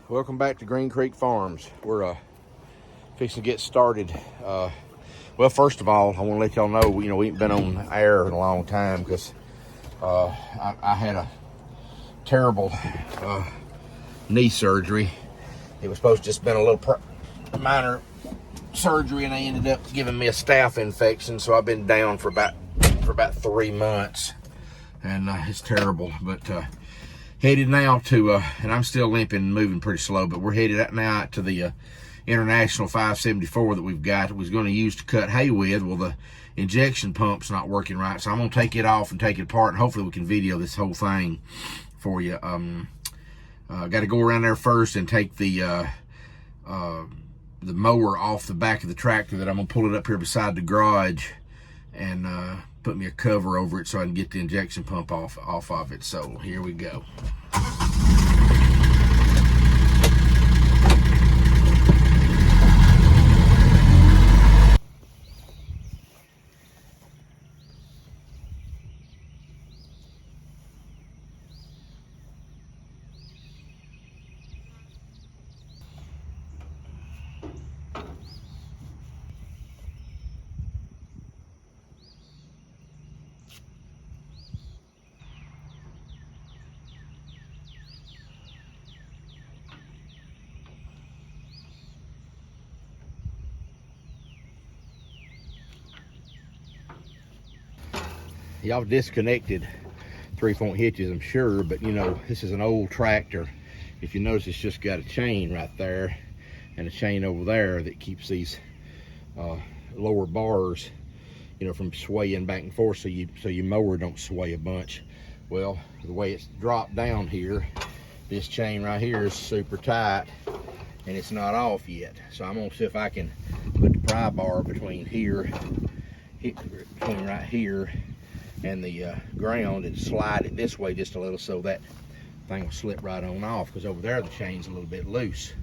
Welcome back to Green Creek Farms. We're fixing to get started. Well, first of all, I want to let y'all know, we ain't been on air in a long time because I had a terrible knee surgery. It was supposed to just been a little minor surgery, and they ended up giving me a staph infection. So I've been down for about 3 months, and it's terrible. But headed now to, and I'm still limping and moving pretty slow, but we're headed out now to the International 574 that we've got. That we was going to use to cut hay with. Well, the injection pump's not working right, so I'm going to take it off and take it apart, and hopefully we can video this whole thing for you. Got to go around there first and take the mower off the back of the tractor. That I'm going to pull it up here beside the garage and put me a cover over it so I can get the injection pump off of it. So here we go. Y'all disconnected 3-point hitches, I'm sure, but this is an old tractor. If you notice, it's just got a chain right there and a chain over there that keeps these lower bars, from swaying back and forth, so your mower don't sway a bunch. Well, the way it's dropped down here, this chain right here is super tight and it's not off yet. So I'm gonna see if I can put the pry bar between right here and the ground and slide it this way just a little, so that thing will slip right on off, because over there the chain's a little bit loose.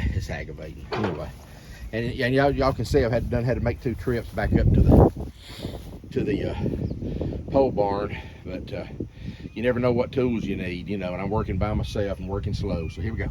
It's aggravating. Anyway, and y'all can see I've had to make 2 trips back up to the pole barn, but you never know what tools you need, and I'm working by myself and working slow. So here we go.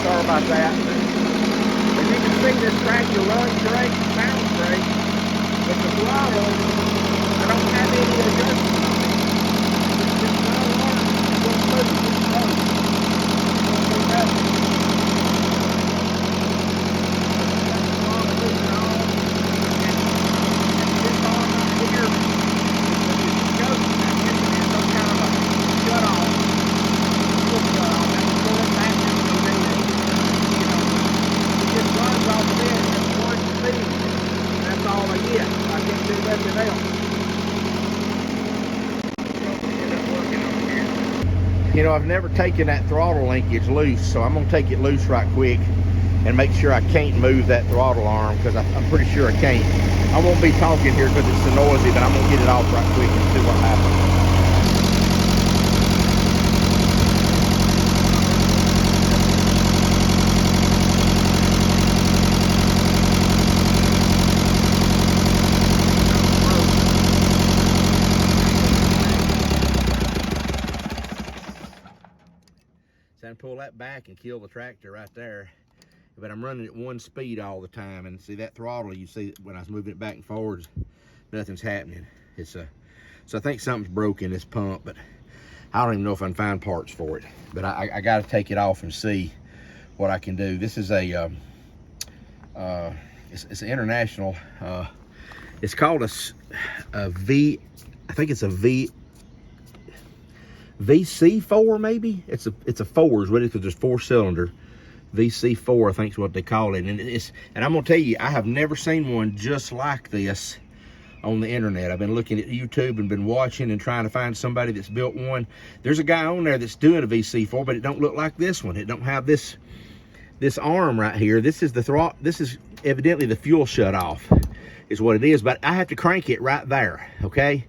Sorry about that. As you can see, this tractor runs great, sounds great, but the throttle, I don't have any adjustment on it. It's just well learned. It's going smooth. It's slow. It's going nothing. That's the throttle moving on. And this arm right here, it goes and that engine is some kind of a shut off. That's pulling back down the road. It just runs off of it at 1 speed. That's all I get. I can't do nothing else. I've never taken that throttle linkage loose, so I'm going to take it loose right quick and make sure I can't move that throttle arm, because I'm pretty sure I can't. I won't be talking here because it's so noisy, but I'm going to get it off right quick and see what happens. Time to pull that back and kill the tractor right there. But I'm running at 1 speed all the time, and see that throttle, you see when I was moving it back and forwards, nothing's happening. It's so I think something's broke in this pump, but I don't even know if I can find parts for it. But I got to take it off and see what I can do. This is a it's an international. It's called a V. I think it's a VC4 maybe. It's a 4 is what it is, because there's 4-cylinder. VC4 I think is what they call it, and I'm gonna tell you, I have never seen one just like this on the internet. I've been looking at YouTube and been watching and trying to find somebody that's built one. There's a guy on there that's doing a VC4, but it don't look like this one. It don't have this arm right here. This is the throttle. This is evidently the fuel shut off is what it is, but I have to crank it right there, okay,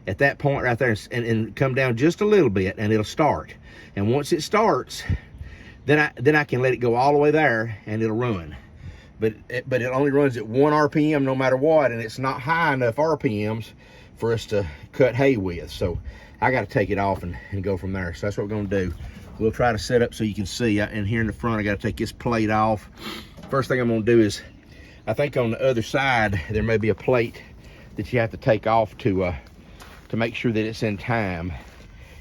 at that point right there, and come down just a little bit, and it'll start. And once it starts, then I can let it go all the way there, and it'll run. But it only runs at 1 RPM no matter what, and it's not high enough RPMs for us to cut hay with. So I got to take it off and go from there. So that's what we're going to do. We'll try to set up so you can see. And here in the front, I got to take this plate off. First thing I'm going to do is, I think on the other side there may be a plate that you have to take off to make sure that it's in time.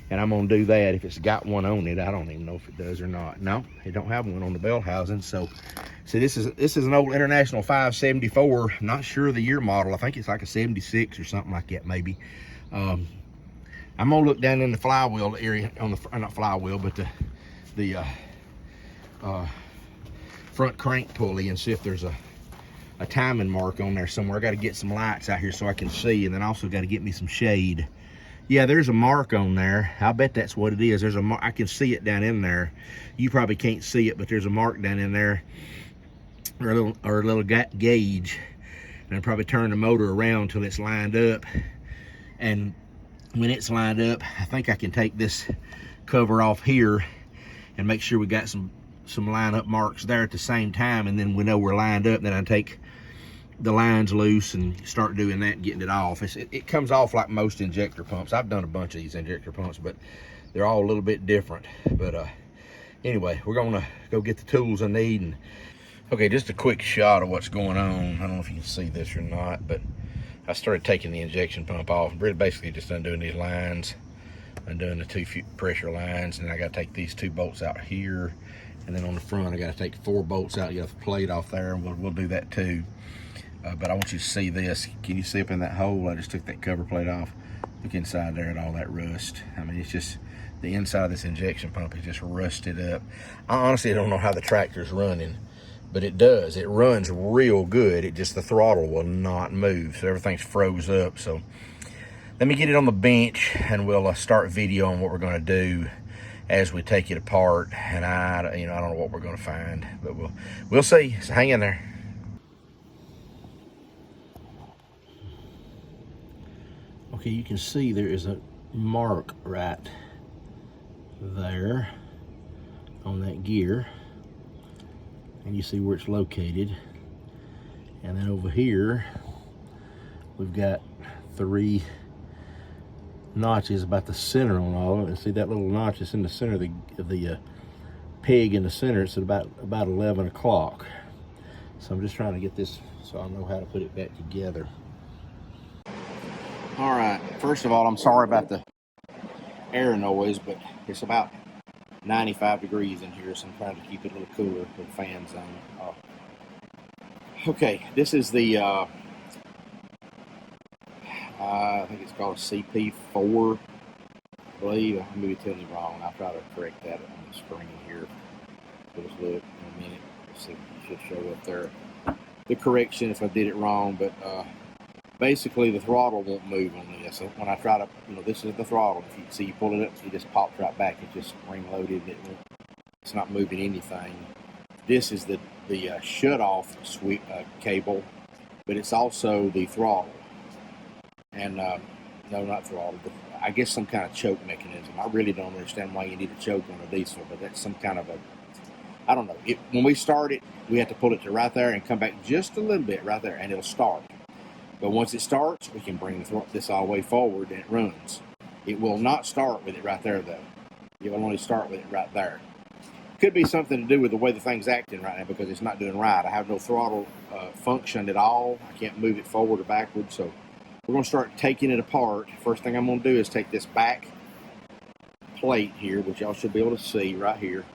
And I'm gonna do that. If it's got one on it, I don't even know if it does or not. No, it don't have one on the bell housing. So, see, this is an old International 574. I'm not sure of the year model. I think it's like a 76 or something like that, maybe. I'm gonna look down in the flywheel area on the not flywheel, but the front crank pulley, and see if there's a timing mark on there somewhere. I got to get some lights out here so I can see, and then also got to get me some shade. Yeah, there's a mark on there. I bet that's what it is. There's a mark. I can see it down in there. You probably can't see it, but there's a mark down in there, or a little gauge. And I'll probably turn the motor around till it's lined up. And when it's lined up, I think I can take this cover off here and make sure we got some line-up marks there at the same time. And then we know we're lined up. Then I take the lines loose and start doing that and getting it off. It comes off like most injector pumps. I've done a bunch of these injector pumps, but they're all a little bit different. But anyway, we're gonna go get the tools I need. And okay, just a quick shot of what's going on. I don't know if you can see this or not, but I started taking the injection pump off. Really basically just undoing these lines, undoing the 2 pressure lines, and I gotta take these 2 bolts out here, and then on the front I gotta take 4 bolts out, get the plate off there, and we'll do that too. But I want you to see this. Can you see up in that hole? I just took that cover plate off. Look inside there at all that rust. I mean, it's just, the inside of this injection pump is just rusted up. I honestly don't know how the tractor's running, but it does. It runs real good. It just, the throttle will not move. So everything's froze up. So let me get it on the bench, and we'll start videoing what we're gonna do as we take it apart. And I don't know what we're gonna find, but we'll see. So hang in there. Okay, you can see there is a mark right there on that gear, and you see where it's located. And then over here we've got 3 notches about the center on all of it. And see that little notch is in the center of the peg in the center. It's at about 11 o'clock. So I'm just trying to get this so I know how to put it back together. All right, first of all, I'm sorry about the air noise, but it's about 95 degrees in here, so I'm trying to keep it a little cooler with the fans on. Okay, this is the, I think it's called a CP4, I believe. I may be telling you wrong. I'll try to correct that on the screen here. Just look in a minute. Let's see if it should show up there. The correction if I did it wrong, but basically the throttle won't move on this. So when I try to, this is the throttle. If you see, you pull it up, it just pops right back. It's just spring loaded. It's not moving anything. This is the shut off cable, but it's also the throttle. And no, not throttle, but I guess some kind of choke mechanism. I really don't understand why you need a choke on a diesel, but that's some kind of I don't know. When we start it, we have to pull it to right there and come back just a little bit right there, and it'll start. But once it starts, we can bring this all the way forward, and it runs. It will not start with it right there, though. It will only start with it right there. Could be something to do with the way the thing's acting right now because it's not doing right. I have no throttle function at all. I can't move it forward or backward. So we're going to start taking it apart. First thing I'm going to do is take this back plate here, which y'all should be able to see right here,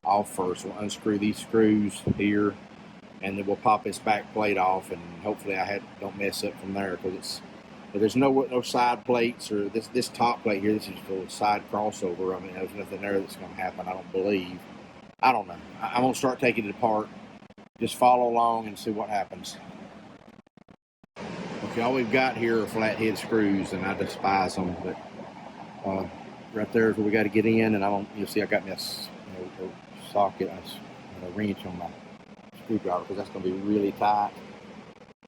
off first. We'll unscrew these screws here, and then we'll pop this back plate off, and hopefully don't mess up from there because there's no side plates or this top plate here. This is just a side crossover. I mean, there's nothing there that's going to happen, I don't believe. I don't know. I'm going to start taking it apart. Just follow along and see what happens. Okay, all we've got here are flathead screws, and I despise them, but right there is where we got to get in, and you'll see I got my socket, a wrench on my screwdriver because that's going to be really tight.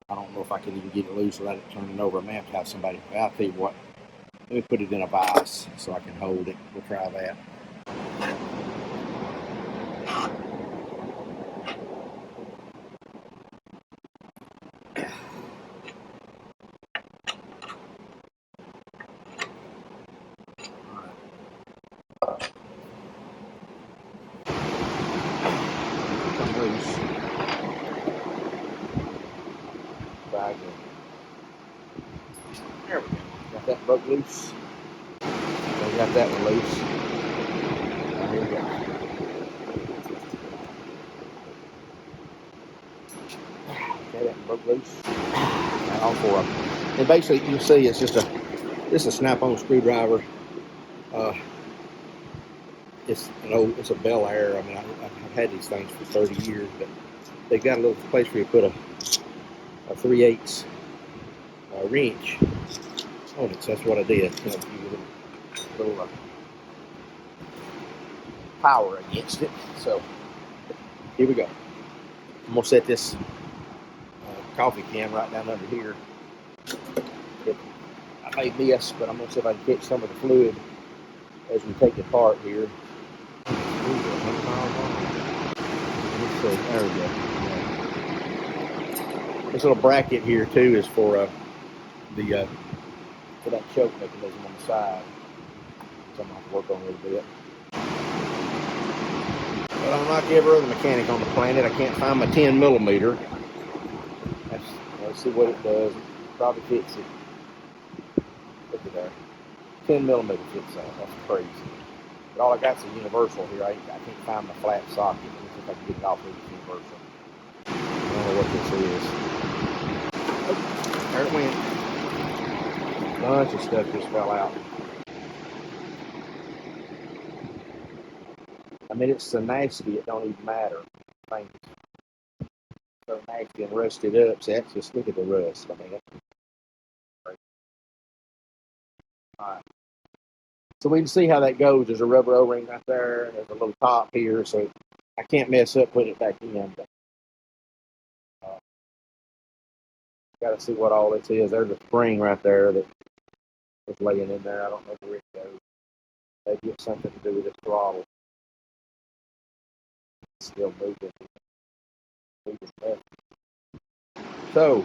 I don't know if I can even get it loose without it turning over. I may have to have somebody. I'll tell you what. Let me put it in a vise so I can hold it. We'll try that. Come loose. There we go. Got that broke loose. We got that one loose. There we go. Okay, that one broke loose. Got all four of them. And basically, you see, it's just a snap-on screwdriver. It's a Bel Air. I mean, I've had these things for 30 years, but they got a little place where you put a 3/8 wrench on it. So that's what I did. Give it a little power against it. So here we go. I'm gonna set this coffee can right down under here. I may miss, but I'm gonna see if I can catch some of the fluid as we take it apart here. There we go. This little bracket here too is for for that choke mechanism on the side. So I'm gonna have to work on it a little bit. But I'm like every other mechanic on the planet. I can't find my 10mm. Let's see what it does. It probably fits it. Look at there. 10mm fits that. That's crazy. But all I got is a universal here. I can't find my flat socket. Let me see if I can get it off with this universal. I don't know what this is. Oh, there it went. A bunch of stuff just fell out. I mean, it's so nasty, it don't even matter. Things so nasty and rusted up. See, that's just, look at the rust. I mean, that's crazy. All right. So we can see how that goes. There's a rubber O-ring right there, and there's a little top here, so I can't mess up putting it back in. But got to see what all this is. There's a spring right there that was laying in there. I don't know where it goes. Maybe it's something to do with this throttle. It's still moving. So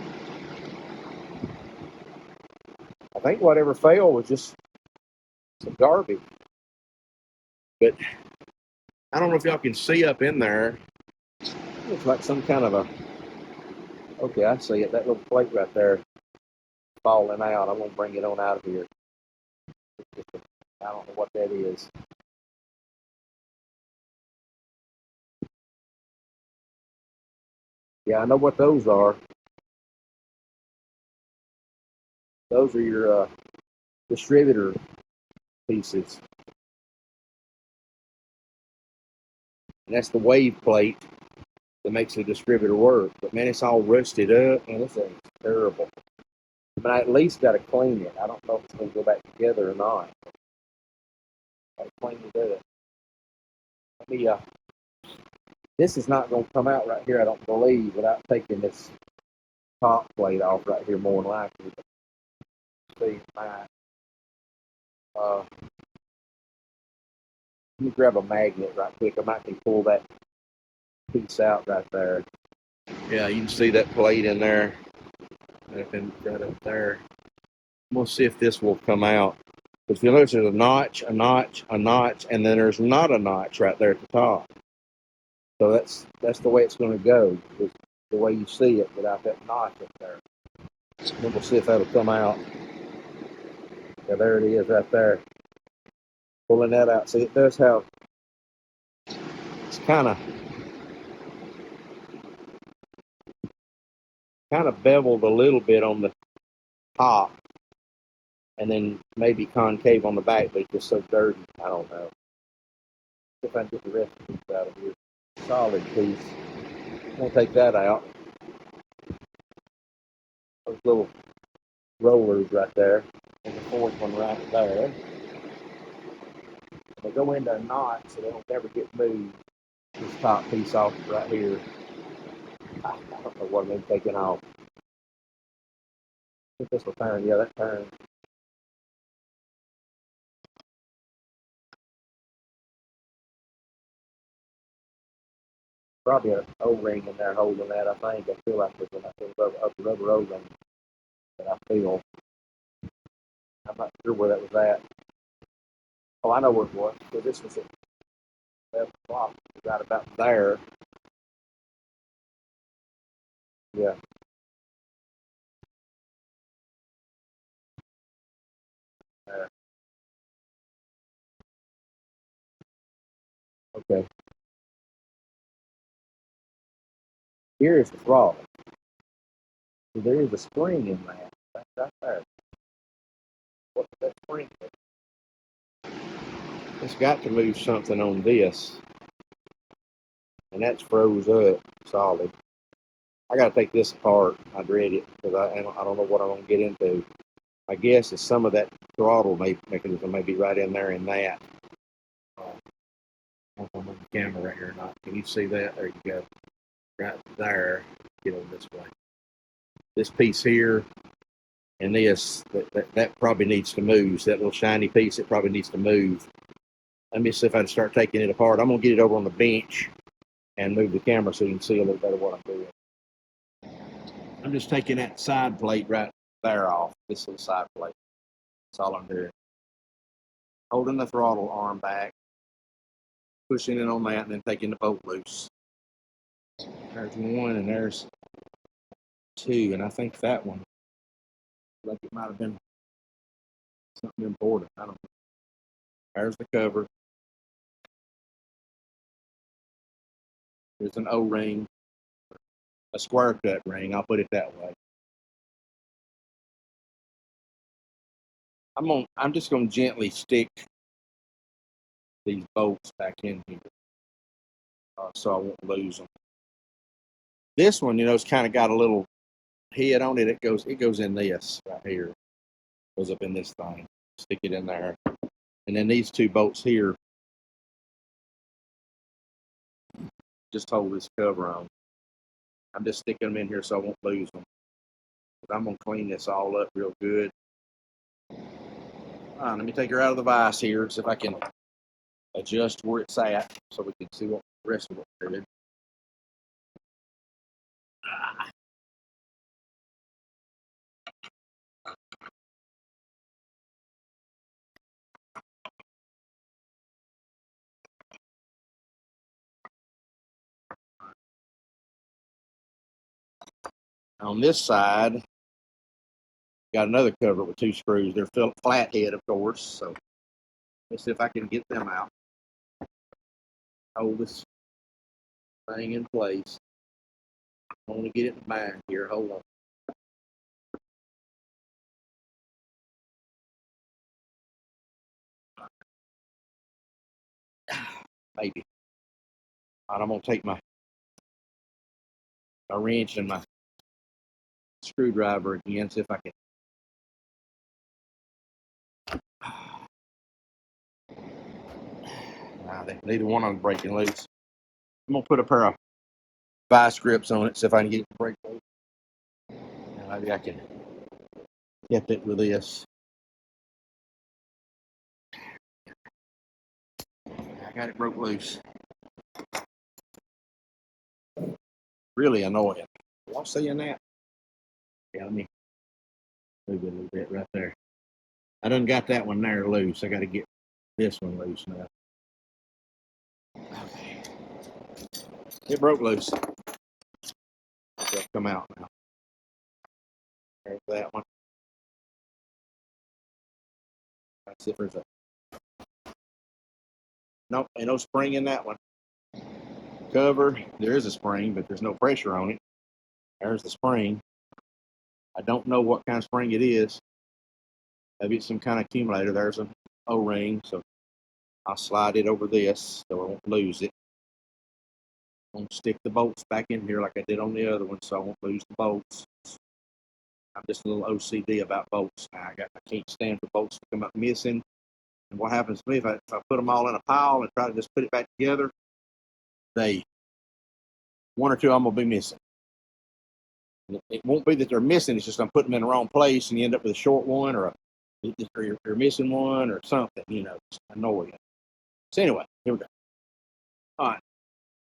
I think whatever failed was just some garbage. But I don't know if y'all can see up in there. It looks like some kind of a, okay, I see it. That little plate right there falling out. I'm going to bring it on out of here. I don't know what that is. Yeah, I know what those are. Those are your distributor pieces. And that's the wave plate that makes the distributor work. But man, it's all rusted up, and this thing's terrible. But I at least got to clean it. I don't know if it's going to go back together or not. I got to clean it up. Let me, this is not going to come out right here, I don't believe, without taking this top plate off right here more than likely. See, let me grab a magnet right quick. I might can pull that piece out right there. Yeah, you can see that plate in there. Right up there. I'm going to see if this will come out. Because if you notice, there's a notch, and then there's not a notch right there at the top. So that's the way it's going to go, is the way you see it without that notch up there. Then we'll see if that'll come out. Yeah, there it is right there. Pulling that out. See, it does have, it's kind of beveled a little bit on the top, and then maybe concave on the back, but it's just so dirty. I don't know. See if I can get the rest of this out of here. Solid piece. I'm gonna take that out. Those little rollers right there, and the fourth one right there. They go into a knot so they don't ever get moved. This top piece off right here. I don't know what I'm taking off. I think this will turn. Yeah, that turns. Probably an O-ring in there holding that. I think. I feel like there's a rubber O-ring that I feel. I'm not sure where that was at. Oh, I know where it was. So this was at 11 o'clock. Right about there. Yeah. There. Okay. Here's the throttle. So there is a spring in that. That's right there. What's that spring? It's got to move something on this, and that's froze up solid. I got to take this apart. I dread it because I don't know what I'm going to get into. I guess it's some of that throttle mechanism may be right in there in that. I don't know if I'm on the camera right here or not. Can you see that? There you go. Right there. Get over this way. This piece here and this, that probably needs to move. So that little shiny piece, it probably needs to move. Let me see if I can start taking it apart. I'm going to get it over on the bench and move the camera so you can see a little better what I'm doing. I'm just taking that side plate right there off, this little side plate. That's all I'm doing. Holding the throttle arm back, pushing it on that, and then taking the bolt loose. There's one, and there's two, and I think that one, like it might have been something important. I don't know. There's the cover. There's an O-ring, a square cut ring. I'll put it that way. I'm just gonna gently stick these bolts back in here, so I won't lose them. This one, it's kind of got a little head on it. It goes in this right here. Goes up in this thing. Stick it in there, and then these two bolts here just hold this cover on. I'm just sticking them in here so I won't lose them. But I'm gonna clean this all up real good. All right, let me take her out of the vise here, see if I can adjust where it's at so we can see what the rest of it is. On this side, got another cover with two screws. They're flathead, of course. So let's see if I can get them out. Hold this thing in place. I want to get it in mind here. Hold on. Maybe. All right, I'm gonna take my wrench and my screwdriver again. See if I can. Neither one of them breaking loose. I'm gonna put a pair of vice grips on it. See if I can get it to break loose. Maybe I can get it with this. I got it broke loose. Really annoying. Y'all seeing that? Yeah, let me move it a little bit right there. I done got that one there loose. I got to get this one loose now. Okay. It broke loose. It'll come out now. There's that one. Let's see if there's a. Nope, ain't no spring in that one. Cover, there is a spring, but there's no pressure on it. There's the spring. I don't know what kind of spring it is. Maybe it's some kind of accumulator. There's an O-ring, so I'll slide it over this so I won't lose it. I'm going to stick the bolts back in here like I did on the other one so I won't lose the bolts. I'm just a little OCD about bolts. I can't stand for bolts to come up missing. And what happens to me if I put them all in a pile and try to just put it back together, one or two of them will be missing. It won't be that they're missing. It's just I'm putting them in the wrong place and you end up with a short one or you're missing one or something. It's annoying. So anyway, here we go. All right.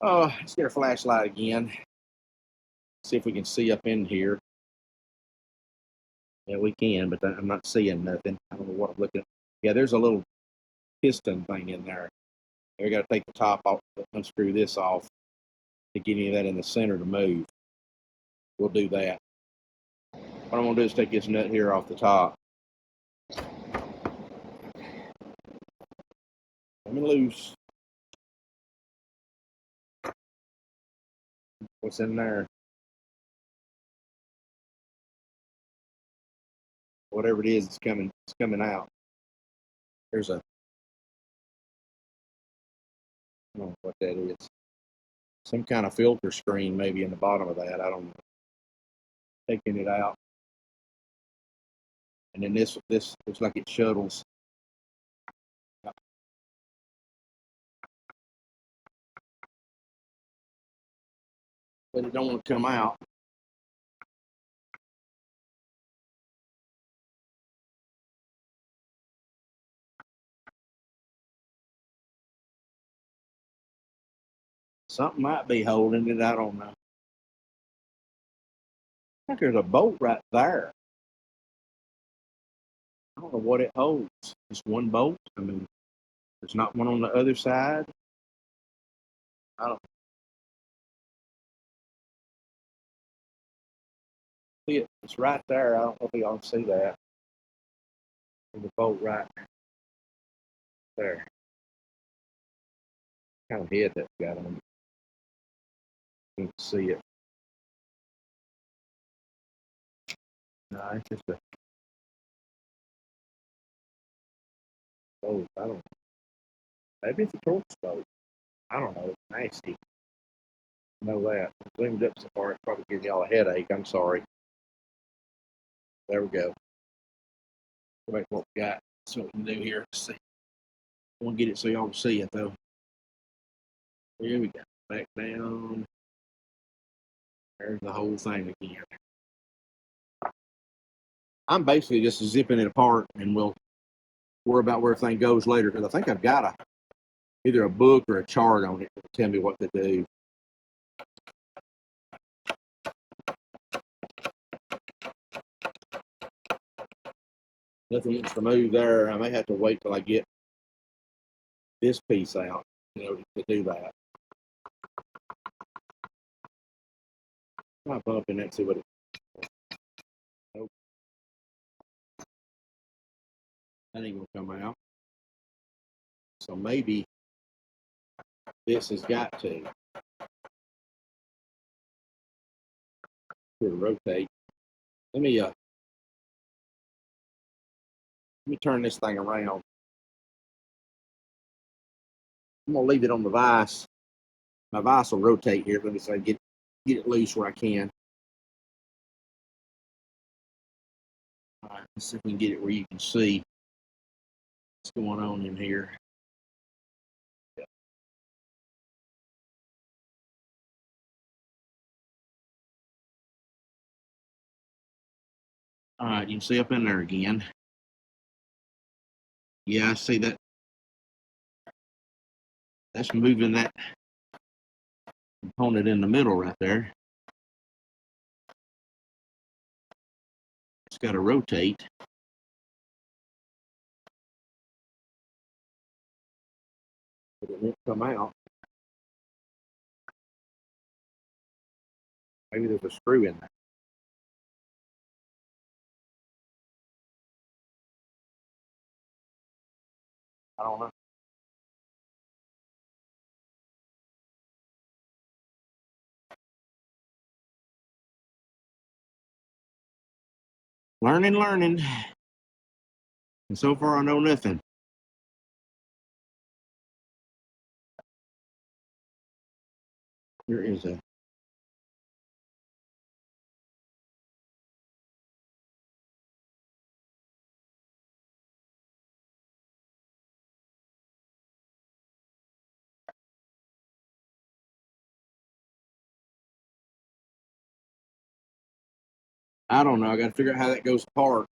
Let's get our flashlight again. See if we can see up in here. Yeah, we can, but I'm not seeing nothing. I don't know what I'm looking at. Yeah, there's a little piston thing in there. We got to take the top off, unscrew this off to get any of that in the center to move. We'll do that. What I'm going to do is take this nut here off the top. Coming loose. What's in there? Whatever it is, it's coming out. There's a, I don't know what that is. Some kind of filter screen maybe in the bottom of that. I don't know. Taking it out. And then this looks like it shuttles. But it don't want to come out. Something might be holding it. I don't know. I think there's a bolt right there. I don't know what it holds. Just one bolt. I mean, there's not one on the other side. I don't see it. It's right there. I don't know if y'all can see that. There's a bolt right there. Kind of head that's got on it. You can see it. No, it's just a bolt. I don't know. Maybe it's a torque bolt. I don't know. It's nasty. I know that. I zoomed up so far, it's probably giving y'all a headache. I'm sorry. There we go. Go back to what we got. That's what we can do here. Let's see. I want to get it so y'all can see it, though. Here we go. Back down. There's the whole thing again. I'm basically just zipping it apart, and we'll worry about where everything goes later, because I think I've got either a book or a chart on it to tell me what to do. Nothing wants to move there. I may have to wait till I get this piece out, to do that. I'll bump in that and see what it. Nope. That ain't gonna come out. So maybe this has got to rotate. Let me turn this thing around. I'm gonna leave it on the vise. My vise will rotate here. Let me say get it loose where I can. All right, let's see if we can get it where you can see what's going on in here. Yeah. All right, you can see up in there again. Yeah, I see that. That's moving that component in the middle right there. It's got to rotate. But it won't come out. Maybe there's a screw in there. I don't know. Learning. And so far I know nothing. Here is a I don't know. I got to figure out how that goes apart.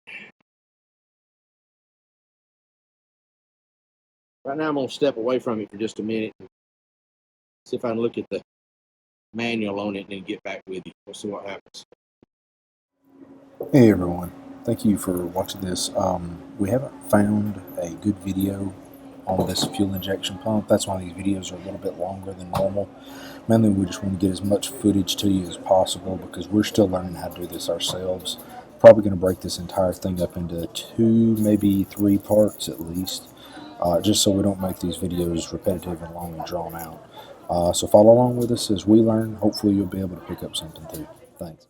Right now, I'm going to step away from it for just a minute and see if I can look at the manual on it and then get back with you. We'll see what happens. Hey everyone, thank you for watching this. We haven't found a good video on this fuel injection pump. That's why these videos are a little bit longer than normal. Mainly we just want to get as much footage to you as possible because we're still learning how to do this ourselves. Probably going to break this entire thing up into 2, maybe 3 parts at least, just so we don't make these videos repetitive and long and drawn out. So follow along with us as we learn. Hopefully you'll be able to pick up something too. Thanks.